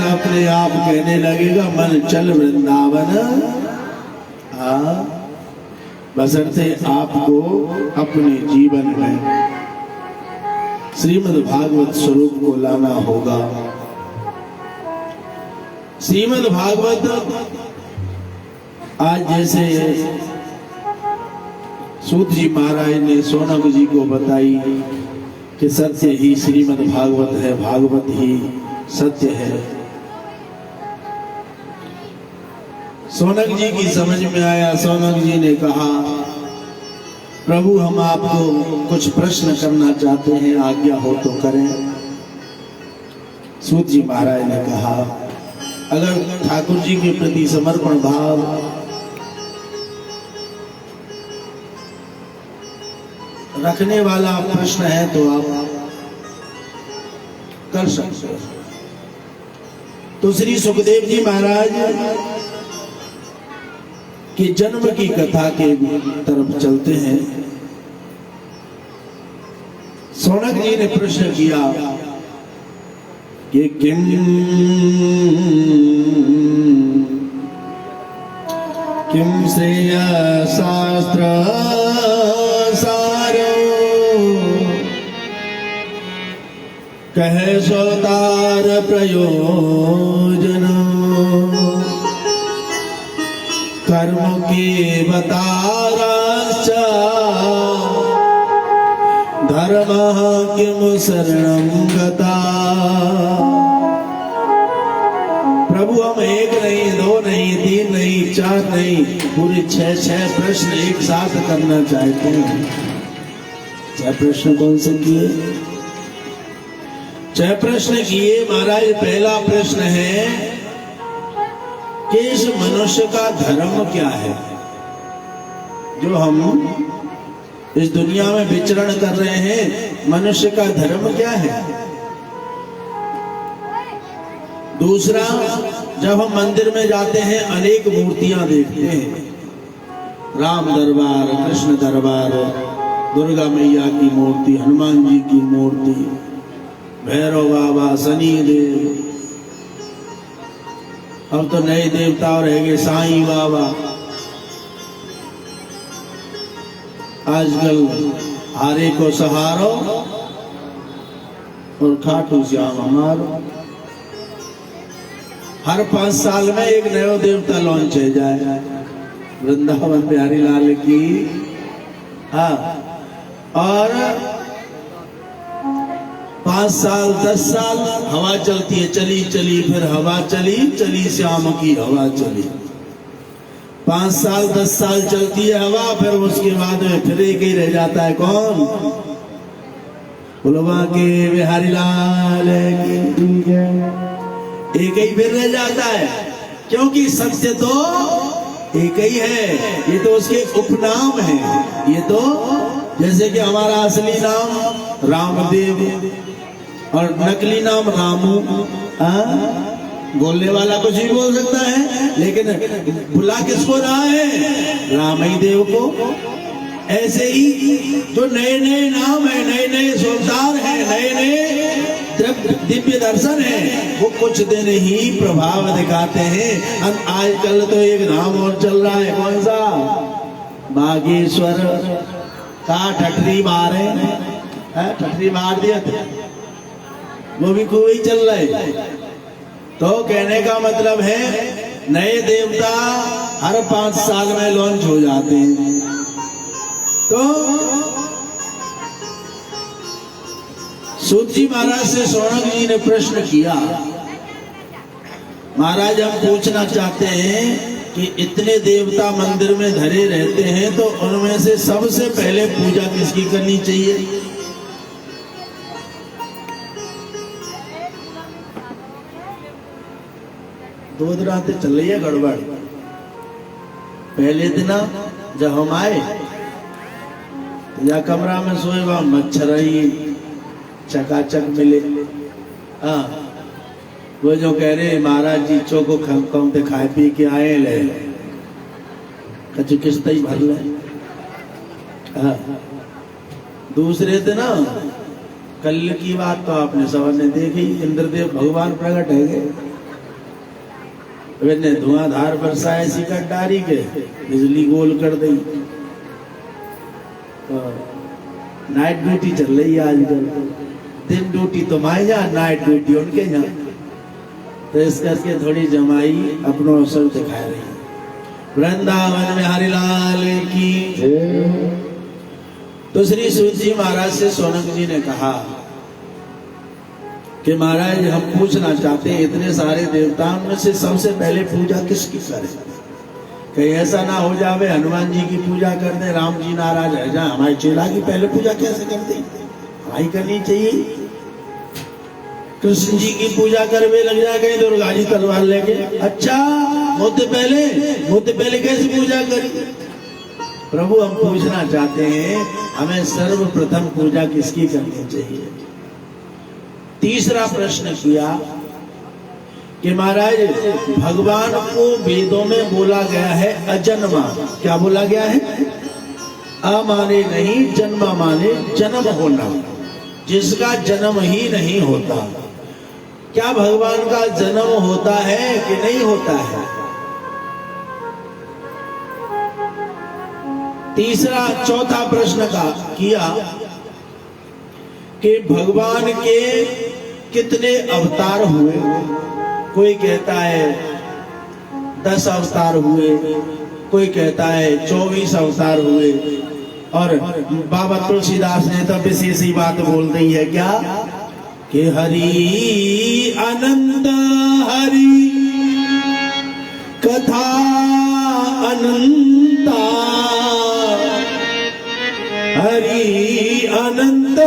अपने आप कहने लगेगा मन चल वृंदावन, बशर्ते आपको अपने जीवन में श्रीमद् भागवत स्वरूप को लाना होगा। श्रीमद् भागवत आज जैसे सूत जी महाराज ने सोनक जी को बताई कि सत्य ही श्रीमद् भागवत है, भागवत ही सत्य है। सोनक जी की समझ में आया। सोनक जी ने कहा, प्रभु हम आपको कुछ प्रश्न करना चाहते हैं, आज्ञा हो तो करें। सूत जी महाराज ने कहा, अगर ठाकुर जी के प्रति समर्पण भाव रखने वाला प्रश्न है तो आप कर सकते हो। तो श्री सुखदेव जी महाराज के जन्म की कथा के तरफ चलते हैं। सोनक जी ने प्रश्न किया कि किम श्रेय शास्त्र सारो कहे सोतार प्रयोजन कर्म के बताराश्च धर्म किम शरणं गता। प्रभु हम एक नहीं, दो नहीं, तीन नहीं, चार नहीं, पूरे छह प्रश्न एक साथ करना चाहते हैं। 6 प्रश्न कौन से किए? 6 प्रश्न किए महाराज। पहला प्रश्न है कि इस मनुष्य का धर्म क्या है, जो हम इस दुनिया में विचरण कर रहे हैं, मनुष्य का धर्म क्या है। दूसरा, जब हम मंदिर में जाते हैं अनेक मूर्तियां देखते हैं, राम दरबार, कृष्ण दरबार, दुर्गा मैया की मूर्ति, हनुमान जी की मूर्ति, भैरव बाबा, शनि देव, अब तो नए देवता रह गए, साईं बाबा। आजकल हारे को सहारो और खाटू श्याम हमारो। हर 5 साल में एक नया देवता लॉन्च हो जाए। वृंदावन बिहारी लाल की। हाँ, और 5 साल 10 साल हवा चलती है, चली चली फिर हवा चली, चली श्याम की हवा चली। 5 साल 10 साल चलती है हवा, फिर उसके बाद में फिर एक ही रह जाता है। कौन? बुलवा के बिहारी लाल की। एक ही फिर रह जाता है, क्योंकि सत्य तो एक ही है। ये तो उसके उपनाम है। ये तो जैसे कि हमारा असली नाम रामदेव, और नकली नाम रामू। बोलने वाला कुछ भी बोल सकता है, लेकिन बुला किसको रहा है? राम ही देव को। ऐसे ही जो नए नए नाम है, नए नए सोमदार है, नए नए दिव्य दर्शन है, वो कुछ दिन ही प्रभाव दिखाते हैं। आजकल तो एक नाम और चल रहा है, कौन सा? बागेश्वर का ठठरी मारे, ठठरी मार दिया था, वो भी खूब ही चल रहा है। तो कहने का मतलब है नए देवता हर 5 साल में लॉन्च हो जाते हैं। तो सूत जी महाराज से शौनक जी ने प्रश्न किया, महाराज हम पूछना चाहते हैं कि इतने देवता मंदिर में धरे रहते हैं, तो उनमें से सबसे पहले पूजा किसकी करनी चाहिए? दो रातें चल रही है गड़बड़। पहले दिन जब हम आए या कमरा में सोए, वहां मच्छर ही चकाचक मिले। वो जो कह रहे महाराज जी चोको कम ते खाए पी के आए ले कचु किस्त ही भर ले। दूसरे दिन कल की बात तो आपने सबने देखी, इंद्रदेव भगवान प्रकट है गए, ने धुआंधार बरसाए सिकट डारी के, बिजली गोल कर दी। तो नाइट ड्यूटी चल रही है आजकल, दिन ड्यूटी तुम्हारे यहाँ, नाइट ड्यूटी उनके यहाँ। तो इस करके थोड़ी जमाई अपनो अवसर दिखा रही है। वृंदावन में हरिलाल की। तो श्री सूत जी महाराज से शौनक जी ने कहा कि महाराज हम पूछना चाहते हैं, इतने सारे देवताओं में से सबसे पहले पूजा किसकी करें? कहीं ऐसा ना हो जावे हनुमान जी की पूजा कर दे, राम जी नाराज रह जाए, हमारे चेला की पहले पूजा कैसे कर दे? हमारी करनी चाहिए। कृष्ण जी की पूजा करवे लग जाए, कहीं दुर्गा जी तलवार लेके, अच्छा मुझसे पहले कैसे पूजा करी? प्रभु हम पूछना चाहते हैं, हमें सर्वप्रथम पूजा किसकी करनी चाहिए? तीसरा प्रश्न किया कि महाराज भगवान को वेदों में बोला गया है अजन्मा। क्या बोला गया है? अ माने नहीं, जन्मा माने जन्म होना, जिसका जन्म ही नहीं होता। क्या भगवान का जन्म होता है कि नहीं होता है? चौथा प्रश्न किया कि भगवान के कितने अवतार हुए? कोई कहता है 10 अवतार हुए, कोई कहता है 24 अवतार हुए, और बाबा तुलसीदास ने तो विशेष ही बात बोल दी है, क्या कि हरि अनंत हरि कथा अनंता, हरि अनंत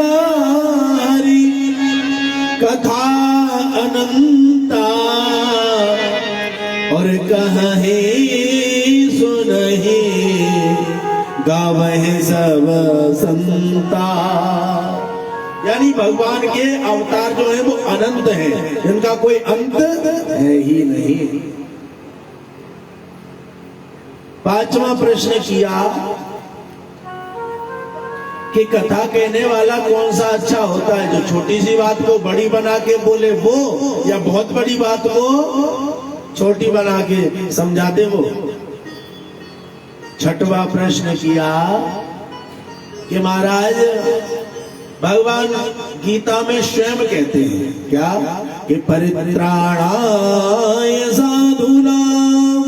हरि कथा अनंता, और कहे सुनहि गावहि सब संता। यानी भगवान के अवतार जो है वो अनंत हैं, इनका कोई अंत है ही नहीं। पांचवा प्रश्न किया कि कथा कहने वाला कौन सा अच्छा होता है, जो छोटी सी बात को बड़ी बना के बोले वो, या बहुत बड़ी बात को छोटी बना के समझाते वो। छठवां प्रश्न किया कि महाराज भगवान गीता में स्वयं कहते हैं क्या कि परित्राणाय साधूनां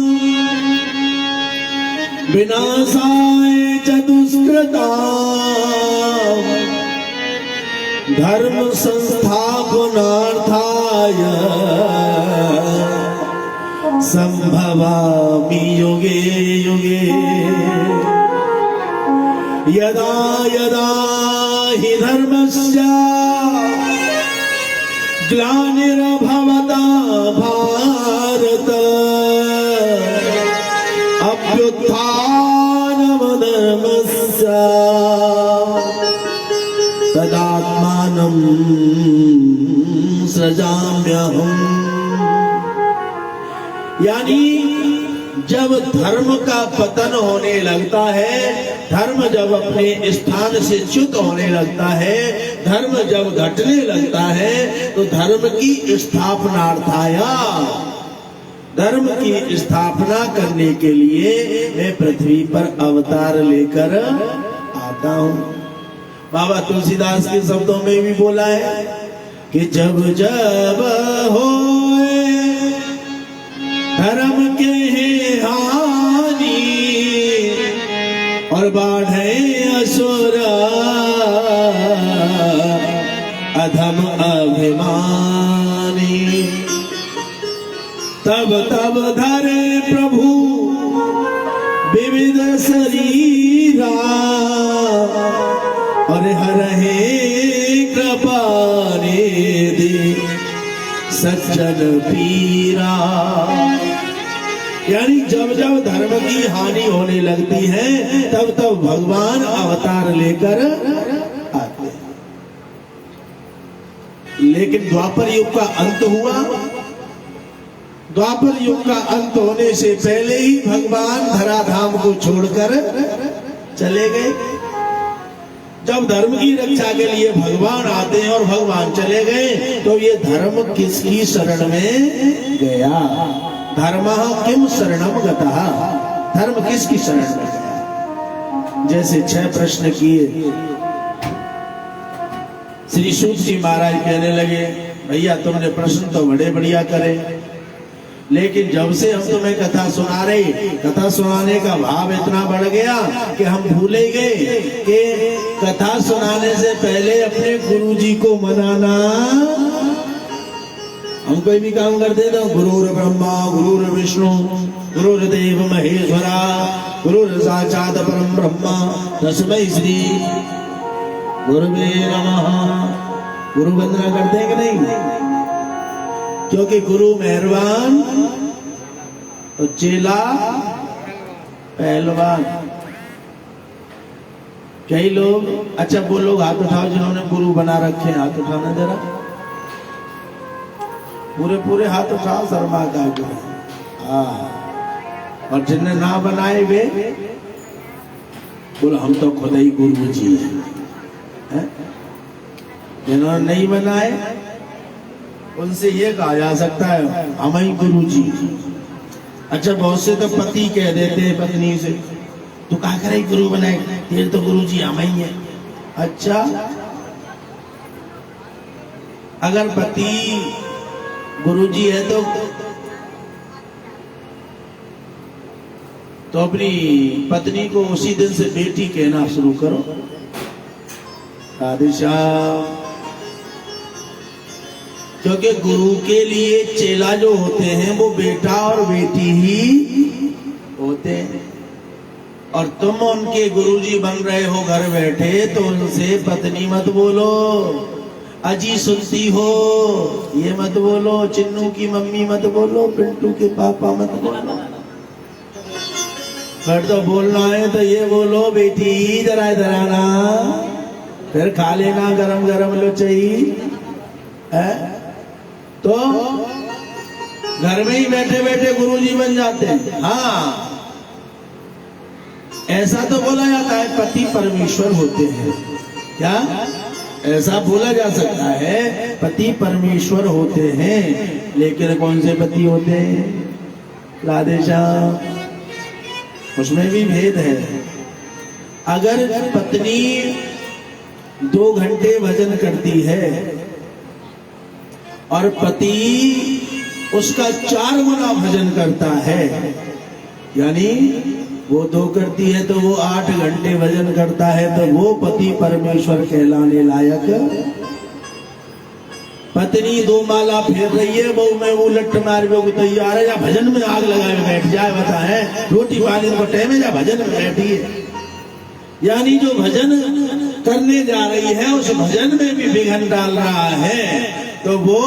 विनाशाय च दुष्कृतां धर्म संस्थापनार्थाय संभवामि युगे युगे। यदा यदा हि धर्मस्य ग्लानिर्भवता भारत अभ्युत्थानमधर्मस्य तदात्मानं सजाम्यहम्। यानी जब धर्म का पतन होने लगता है, धर्म जब अपने स्थान से च्युत होने लगता है, धर्म जब घटने लगता है, तो धर्म की स्थापनार्थाया, धर्म की स्थापना करने के लिए मैं पृथ्वी पर अवतार लेकर आता हूँ। बाबा तुलसीदास के शब्दों में भी बोला है कि जब जब होए धर्म के हानि और बाढ़े असुर अधम अभिमानी, तब तब धरे प्रभु विविध शरीरा और हरहे कृपा निधि सज्जन पीरा। यानी जब जब धर्म की हानि होने लगती है, तब तब भगवान अवतार लेकर आते हैं। लेकिन द्वापर युग का अंत हुआ। द्वापर युग का अंत होने से पहले ही भगवान धराधाम को छोड़कर चले गए। जब धर्म की रक्षा के लिए भगवान आते हैं और भगवान चले गए, तो ये धर्म किसकी शरण में गया? धर्मः किम शरणम गतः, धर्म किसकी शरण में गया? जैसे 6 प्रश्न किए, श्री सूत जी महाराज कहने लगे, भैया तुमने प्रश्न तो बड़े बढ़िया करे, लेकिन जब से हम तुम्हें कथा सुना रहे, कथा सुनाने का भाव इतना बढ़ गया कि हम भूले गए कि कथा सुनाने से पहले अपने गुरुजी को मनाना। हम कोई भी काम करते तो गुरुर ब्रह्मा गुरुर विष्णु गुरुर्देव महेश्वरा गुरुर साक्षात परम ब्रह्मा तस्मै श्री गुरुवे नमः, गुरु वंदना करते हैं कि नहीं? क्योंकि गुरु मेहरबान तो चेला पहलवान। कई लोग, अच्छा वो लोग हाथ उठाओ जिन्होंने गुरु बना रखे हैं, हाथ उठाना जरा, पूरे पूरे हाथ उठाओ, शर्मा का गुरु। और जिन्हें ना बनाए वे बोलो हम तो खुद ही गुरु जी हैं। जिन्होंने नहीं बनाए उनसे ये कहा जा सकता है हम ही गुरु जी। अच्छा बहुत से तो पति कह देते हैं पत्नी से, तू क्या करे गुरु बनाए, तेरे तो गुरु जी हम ही है। अच्छा अगर पति गुरु जी है तो अपनी पत्नी को उसी दिन से बेटी कहना शुरू करो। राधे श्याम। क्योंकि गुरु के लिए चेला जो होते हैं वो बेटा और बेटी ही होते हैं, और तुम उनके गुरुजी बन रहे हो घर बैठे, तो उनसे पत्नी मत बोलो, अजी सुनती हो ये मत बोलो, चिन्नू की मम्मी मत बोलो, पिंटू के पापा मत बोलो। फिर तो बोलना है तो ये बोलो, बेटी जरा इधर फिर खा लेना गरम गरम लुचई है। तो घर में ही बैठे बैठे गुरुजी बन जाते हैं। हाँ ऐसा तो बोला जाता है पति परमेश्वर होते हैं, क्या ऐसा बोला जा सकता है? पति परमेश्वर होते हैं, लेकिन कौन से पति होते हैं? राधे श्याम। उसमें भी भेद है। अगर पत्नी 2 घंटे भजन करती है और पति उसका 4 गुना भजन करता है, यानी वो 2 करती है तो वो 8 घंटे भजन करता है, तो वो पति परमेश्वर कहलाने लायक। पत्नी 2 माला फेर रही है, बहू में वो लट्ठ मार को तैयार है, या भजन में आग लगाए बैठ जाए, बता है रोटी पानी को टाइम या भजन में बैठी है। यानी जो भजन करने जा रही है उस भजन में भी विघ्न डाल रहा है, तो वो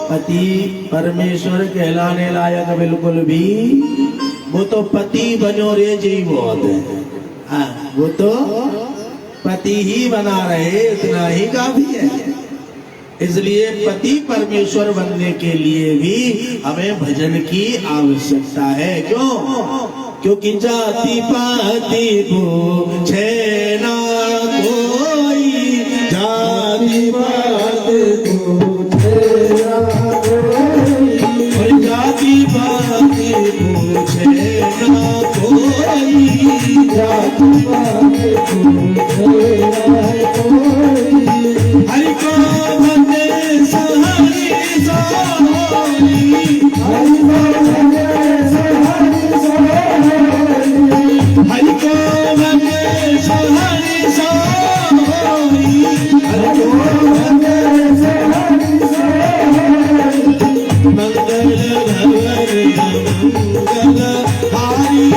पति परमेश्वर कहलाने लायक बिल्कुल भी। वो तो पति बनो रे जी बहुत है। हाँ वो तो पति ही बना रहे, इतना ही काफी है। इसलिए पति परमेश्वर बनने के लिए भी हमें भजन की आवश्यकता है। क्यों? क्योंकि जाति पाति पूछे ना कोई, जाति पाति पूछे ना कोई, जाति पाति पूछे ना कोई, जाति पाति पूछे ना कोई, हरि को भजे हरि सोई, हरि को भजे हरि सोई, हरि को भजे हरि सोई, हरि को भजे हरि सोई, मंगल भवन मंगल हारी,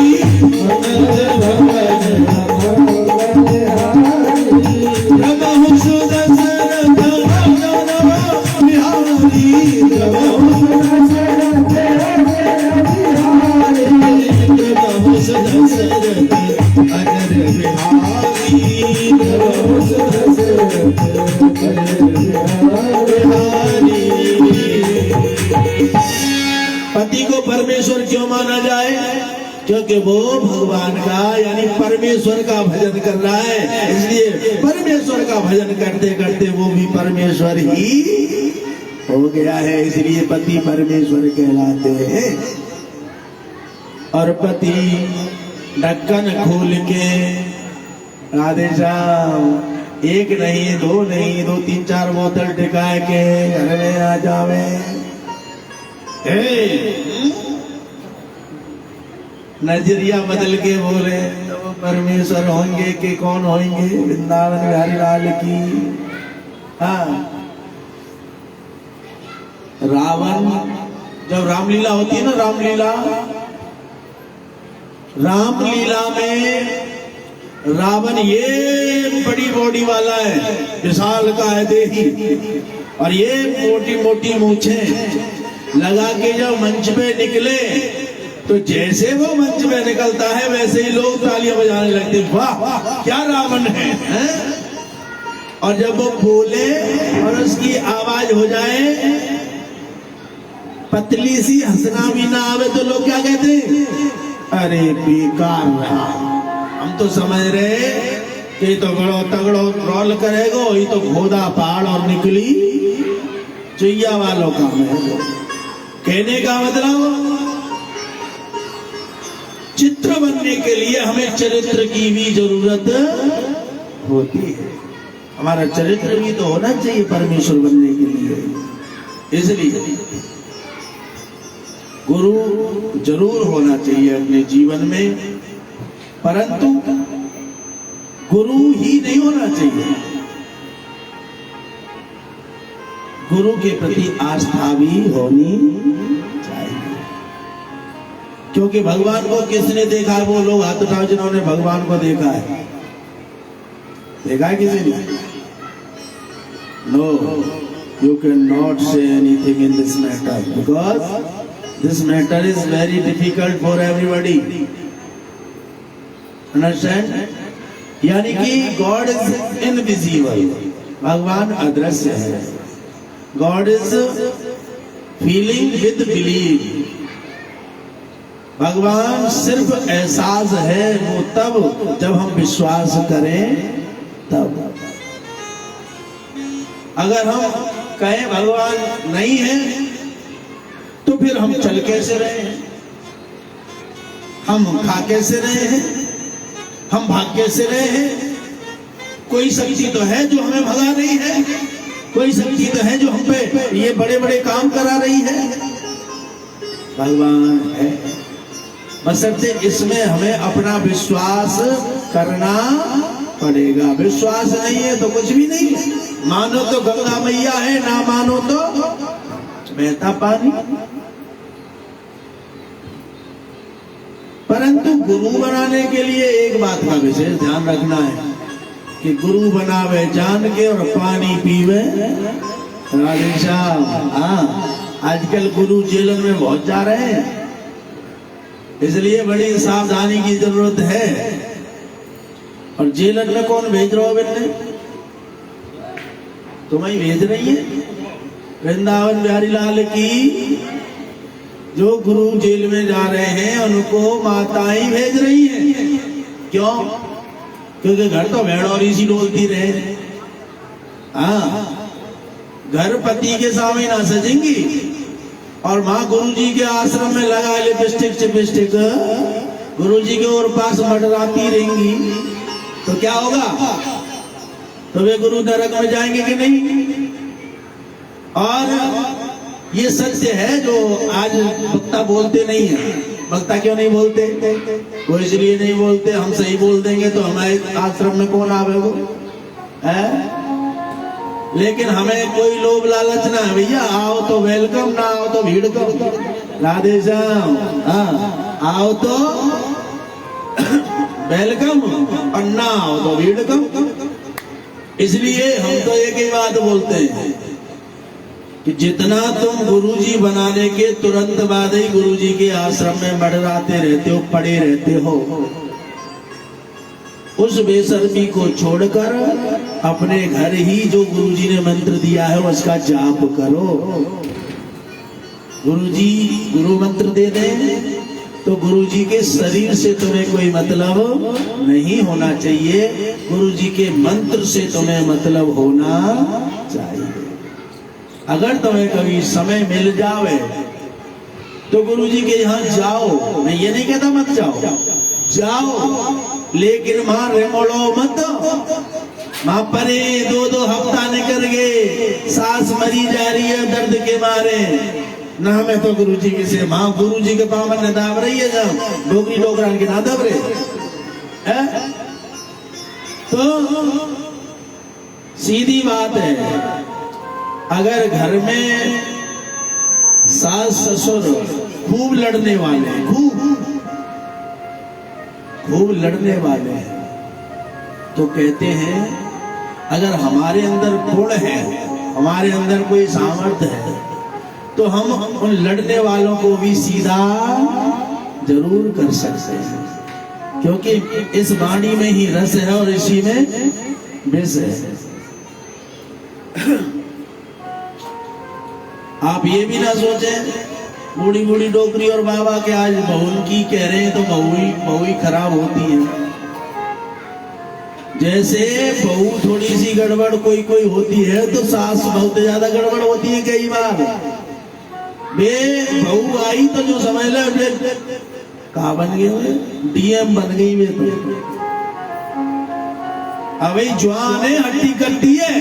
मंगल भवन मंगल हारी, प्रभु सुदर्शन बिहारी, प्रभु सुदर्शन बिहारी, प्रभु सुदर्शन अजर बिहारी, प्रभु सुदर्शन अजर बिहारी। पति को परमेश्वर क्यों माना जाए? क्योंकि वो भगवान का यानी परमेश्वर का भजन कर रहा है, इसलिए परमेश्वर का भजन करते करते वो भी परमेश्वर ही हो गया है, इसलिए पति परमेश्वर कहलाते हैं। और पति ढक्कन खोल के राधे श्याम एक नहीं दो नहीं दो तीन चार बोतल टिकाए के घर में आ जावे। नजरिया बदल के बोले तो वो परमेश्वर होंगे कि कौन होंगे? वृंदावन बिहारी लाल की। हाँ, रावण जब रामलीला होती है ना, रामलीला में रावण ये बड़ी बॉडी वाला है, विशाल का है देही, और ये मोटी मोटी मूछें लगा के जब मंच पे निकले तो जैसे वो मंच पे निकलता है वैसे ही लोग तालियां बजाने लगते, वाह क्या रावण है, हैं? और जब वो बोले और उसकी आवाज हो जाए पतली सी, हंसना भी ना आवे तो लोग क्या कहते? अरे बेकार रहा। हम तो समझ रहे कि तो बड़ो तगड़ो ट्रोल करेगो, ये तो घोदा पहाड़ और निकली चुईया वालों का है। कहने का मतलब चित्र बनने के लिए हमें चरित्र की भी जरूरत होती है। हमारा चरित्र भी तो होना चाहिए परमेश्वर बनने के लिए। इसलिए गुरु जरूर होना चाहिए अपने जीवन में, परंतु गुरु ही नहीं होना चाहिए, गुरु के प्रति आस्था भी होनी चाहिए। क्योंकि भगवान को किसने देखा है? वो लोग हाथ उठाओ जिन्होंने भगवान को देखा है। देखा है किसी ने? No, you can not say anything in this matter because this matter is very difficult for everybody. Understand? यानी कि गॉड इज इनविजिबल, भगवान अदृश्य है। God is feeling with believe, भगवान सिर्फ एहसास है वो तब जब हम विश्वास करें तब। अगर हम कहें भगवान नहीं है तो फिर हम चल कैसे रहे हैं, हम खा कैसे रहे हैं, हम भाग कैसे रहे हैं? कोई शक्ति तो है जो हमें भगा रही है, कोई शक्ति तो है जो हम पे ये बड़े बड़े काम करा रही है। भगवान है, बशर्ते इसमें हमें अपना विश्वास करना पड़ेगा। विश्वास नहीं है तो कुछ भी नहीं है। मानो तो गंगा मैया है, ना मानो तो बहता पानी। परंतु गुरु बनाने के लिए एक बात का विशेष ध्यान रखना है कि गुरु बनावे जान के और पानी पीवे राधे श्याम। हाँ, आजकल गुरु जेलों में बहुत जा रहे हैं, इसलिए बड़ी सावधानी की जरूरत है। और जेलर में कौन भेज रहा हो? बेटे तुम्हें भेज रही है। वृंदावन बिहारी लाल की। जो गुरु जेल में जा रहे हैं उनको माताएं भेज रही हैं। क्यों? क्योंकि घर तो भेड़ौरी सी डोलती रहे। हाँ, घर पति के सामने ना सजेंगी और माँ गुरुजी के आश्रम में लगा लिपस्टिक चिपस्टिक गुरुजी के और पास मटराती रहेंगी तो क्या होगा? तो वे गुरु नरक में जाएंगे कि नहीं? और ये सत्य है जो आज वक्ता बोलते नहीं है। वक्ता क्यों नहीं बोलते? वो इसलिए नहीं बोलते, हम सही बोल देंगे तो हमारे आश्रम में कौन आवे वो है? लेकिन हमें कोई लोभ लालच ना है भैया। आओ तो वेलकम, ना आओ तो भीड़ करो। राधे श्याम। हाँ, आओ तो वेलकम और ना आओ तो भीड़ कम। इसलिए हम तो एक ही बात बोलते हैं कि जितना तुम गुरुजी बनाने के तुरंत बाद ही गुरुजी के आश्रम में मडराते रहते हो, पड़े रहते हो, उस बेशर्मी को छोड़कर अपने घर ही जो गुरुजी ने मंत्र दिया है उसका जाप करो। गुरुजी गुरु मंत्र दे दें तो गुरुजी के शरीर से तुम्हें कोई मतलब नहीं होना चाहिए, गुरुजी के मंत्र से तुम्हें मतलब होना चाहिए। अगर तुम्हें कभी समय मिल जावे तो गुरुजी के यहाँ जाओ। मैं ये नहीं कहता मत जाओ, जाओ, लेकिन वहां रेमोड़ो मत। वहां परे 2-2 हफ्ता निकल गए, सास मरी जा रही है दर्द के मारे, ना मैं तो गुरुजी के से माँ गुरुजी के पावन न दाब रही है, जब डोगरी डोगरान के ना दब रहे है। तो सीधी बात है, अगर घर में सास ससुर खूब लड़ने वाले, खूब लड़ने वाले हैं, तो कहते हैं अगर हमारे अंदर गुण है, हमारे अंदर कोई सामर्थ्य है, तो हम उन लड़ने वालों को भी सीधा जरूर कर सकते हैं, क्योंकि इस वाणी में ही रस है और इसी में विष है। आप ये भी ना सोचें बूढ़ी बूढ़ी डोकरी और बाबा के आज बहू की कह रहे हैं तो बहू ही खराब होती है। जैसे बहू थोड़ी सी गड़बड़ कोई होती है तो सास बहुत ज्यादा गड़बड़ होती है। कई बार बे बहू आई तो जो समझ ले कहा बन गए, डीएम बन गई वे तो। अभी जवान है, हड्डी कट्टी है,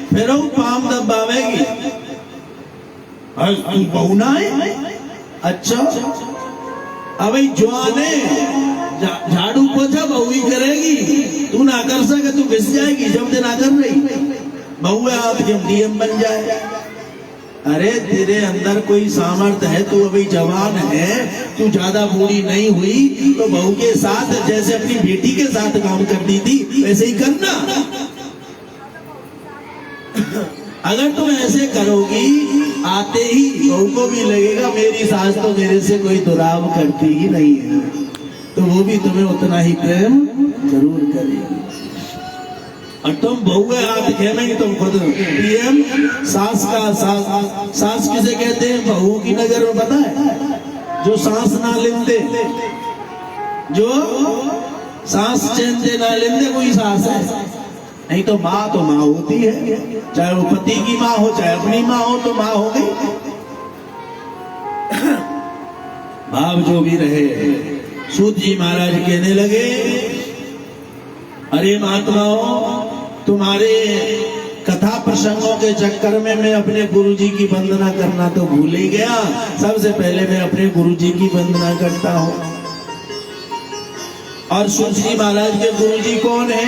फिर वो पाम दबावेगी, बहू ना है। अच्छा, अभी जवान है, झाड़ू पोछा बहू ही करेगी, तू ना कर सके तू घिस जाएगी। जब ते ना कर रही बहू है आप जब डीएम बन जाए। अरे तेरे अंदर कोई सामर्थ्य है, तू अभी जवान है, तू ज्यादा बूढ़ी नहीं हुई तो बहू के साथ जैसे अपनी बेटी के साथ काम करती थी वैसे ही करना। अगर तुम ऐसे करोगी आते ही बहू को भी लगेगा मेरी सास तो मेरे से कोई दुराव करती ही नहीं है, तो वो भी तुम्हें उतना ही प्रेम जरूर करेगी। और तुम बहू के हाथ खेमेंगे तुम खुद पीएम। सास किसे कहते हैं? बहू की नजर में पता है, जो सांस ना लेते, जो सांस चैनते ना लेते कोई सास है नहीं। तो माँ होती है, चाहे वो पति की माँ हो चाहे अपनी माँ हो, तो माँ हो गई। भाव जो भी रहे। सूत जी महाराज कहने लगे, अरे महात्माओं, तुम्हारे कथा प्रसंगों के चक्कर में मैं अपने गुरुजी की वंदना करना तो भूल ही गया। सबसे पहले मैं अपने गुरुजी की वंदना करता हूँ। और सूत जी महाराज के गुरुजी कौन है?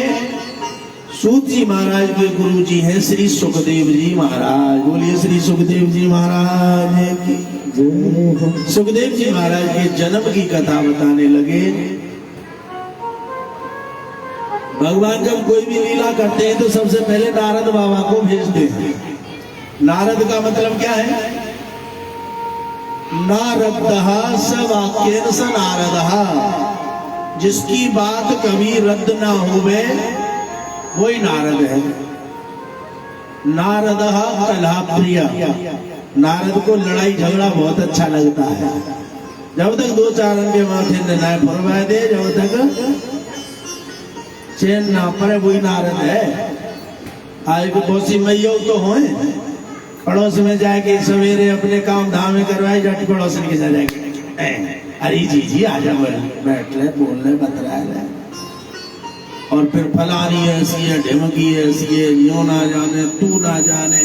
सूत जी महाराज के गुरुजी हैं श्री सुखदेव जी महाराज। बोलिए श्री सुखदेव जी महाराज की। सुखदेव जी महाराज के जन्म की कथा बताने लगे। भगवान जब कोई भी लीला करते हैं तो सबसे पहले नारद बाबा को भेजते हैं। नारद का मतलब क्या है? नारदः स वाक्येन स नारदः, जिसकी बात कभी रद्द ना होवे वही नारद है। नारद कलह प्रिय। नारद को लड़ाई झगड़ा बहुत अच्छा लगता है। जब तक दो चारण के माथे निर्णय फरमाए दे, जब तक चैन ना पड़े, वही नारद है। आज को कोसी मैयो तो हो पड़ोस में जाके सवेरे अपने काम धाम करवाए, जट पड़ोस के जाएगी, अरे जी आ जाओ, बैठ ले, बोल ले, बतरा ले, और फिर फलानी ऐसी है, ढिमकी ऐसी है, यो ना जाने, तू ना जाने,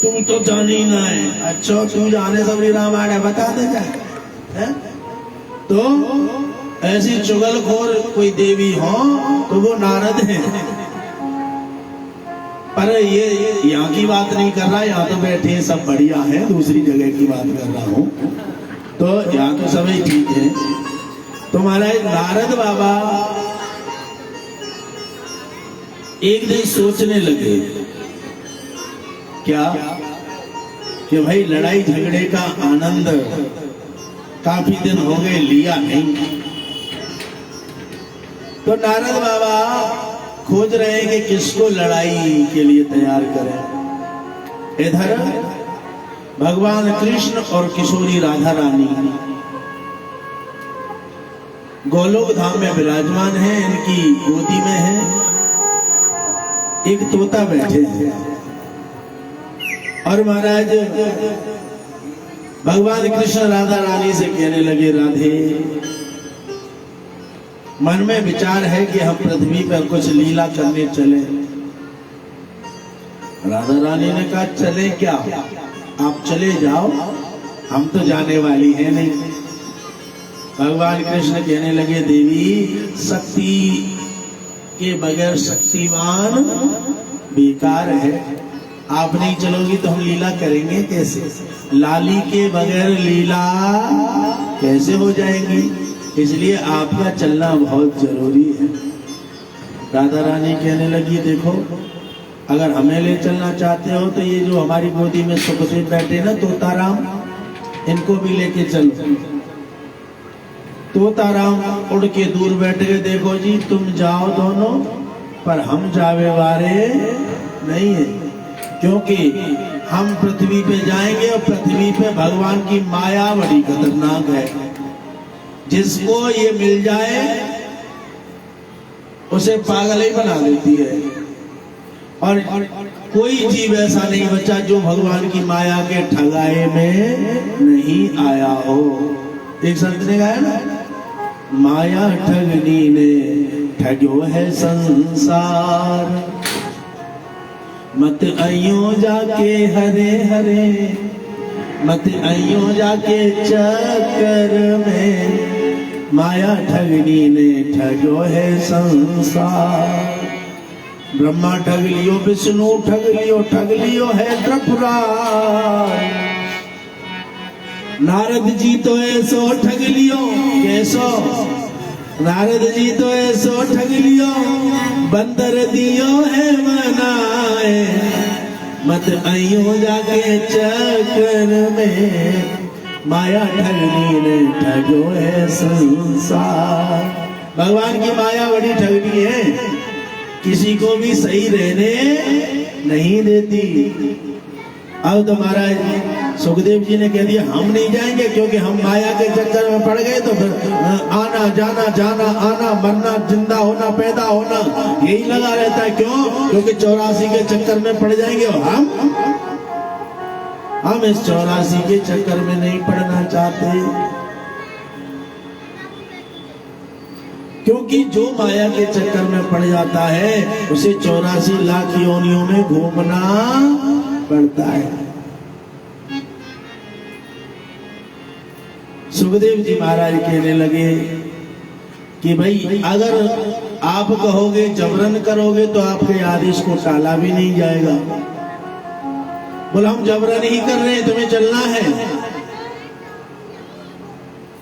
तुम तो जानी ना है। अच्छा तू जाने सबरी रामायण है, बता दे क्या? तो ऐसी चुगलखोर कोई देवी हो तो वो नारद है। पर ये यहाँ की बात नहीं कर रहा, यहाँ तो बैठे सब बढ़िया है, दूसरी जगह की बात कर रहा हूँ। तो यहाँ तो सभी ठीक है। तो महाराज नारद बाबा एक दिन सोचने लगे, क्या कि भाई लड़ाई झगड़े का आनंद काफी दिन हो गए लिया नहीं। तो नारद बाबा खोज रहे हैं कि किसको लड़ाई के लिए तैयार करें। इधर भगवान कृष्ण और किशोरी राधा रानी गोलोक धाम में विराजमान है, इनकी गोदी में है एक तोता बैठे हैं। और महाराज भगवान कृष्ण राधा रानी से कहने लगे, राधे मन में विचार है कि हम पृथ्वी पर कुछ लीला करने चले। राधा रानी ने कहा चले क्या, आप चले जाओ, हम तो जाने वाली है नहीं। भगवान कृष्ण कहने लगे, देवी शक्ति के बगैर शक्तिमान बेकार है, आप नहीं चलोगी तो हम लीला करेंगे कैसे? लाली के बगैर लीला कैसे हो जाएंगी? इसलिए आपका चलना बहुत जरूरी है। राधा रानी कहने लगी, देखो अगर हमें ले चलना चाहते हो तो ये जो हमारी गोदी में सुखदेव बैठे ना तोताराम, इनको भी लेके चलो। तोताराम उड़ के दूर बैठ गए, देखो जी तुम जाओ दोनों, पर हम जावे वाले नहीं है, क्योंकि हम पृथ्वी पे जाएंगे और पृथ्वी पे भगवान की माया बड़ी खतरनाक है। जिसको ये मिल जाए उसे पागल ही बना देती है। और कोई जीव ऐसा नहीं बचा जो भगवान की माया के ठगाए में नहीं आया हो। एक संत ने गाया ना, माया ठगनी ने ठग्यो है संसार, मत आइयो जाके हरे हरे, मत आइयो जाके चक्कर में, माया ठगनी ने ठगो है संसार। ब्रह्मा ठग लियो, विष्णु ठग लियो है त्रिपुरार। नारद जी तो ऐसो ठग लियो, कैसो? नारद जी तो ऐसो ठग लियो, बंदर दियो है मनाए, मत आइयो जाके चक्कर में, माया ठगनी ने ठगो है संसार। भगवान की माया बड़ी ठगनी है, किसी को भी सही रहने नहीं देती। अब तो महाराज सुखदेव जी ने कह दिया हम नहीं जाएंगे, क्योंकि हम माया के चक्कर में पड़ गए तो फिर आना जाना जाना आना मरना जिंदा होना पैदा होना यही लगा रहता है। क्यों? क्योंकि 84 के चक्कर में पड़ जाएंगे और हम इस 84 के चक्कर में नहीं पड़ना चाहते, क्योंकि जो माया के चक्कर में पड़ जाता है उसे 84 लाख योनियों में घूमना पड़ता है। सुखदेव जी महाराज कहने लगे कि भाई अगर आप कहोगे जबरन करोगे तो आपके आदेश को टाला भी नहीं जाएगा। बोला हम जबरन ही कर रहे हैं, तुम्हें चलना है।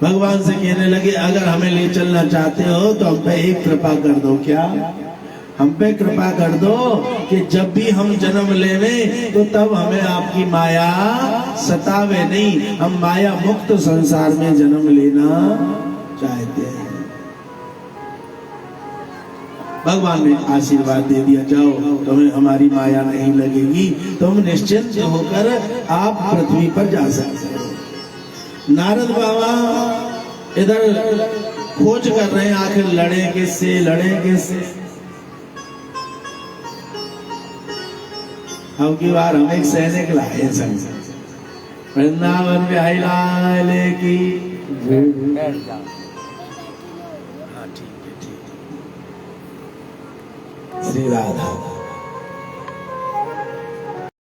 भगवान से कहने लगे अगर हमें ले चलना चाहते हो तो हम पे एक कृपा कर दो। क्या? हम पे कृपा कर दो कि जब भी हम जन्म लेवे तो तब हमें आपकी माया सतावे नहीं, हम माया मुक्त संसार में जन्म लेना चाहते हैं। भगवान ने आशीर्वाद दे दिया, जाओ तुम्हें हमारी माया नहीं लगेगी, तुम निश्चिंत होकर आप पृथ्वी पर जा सकते हो। नारद बाबा इधर खोज कर रहे हैं, आखिर लड़े किससे। अब की बार हम एक सैनिक लाए संग, वृंदावन बिहारी लाल की। हाँ ठीक है, श्री राधा।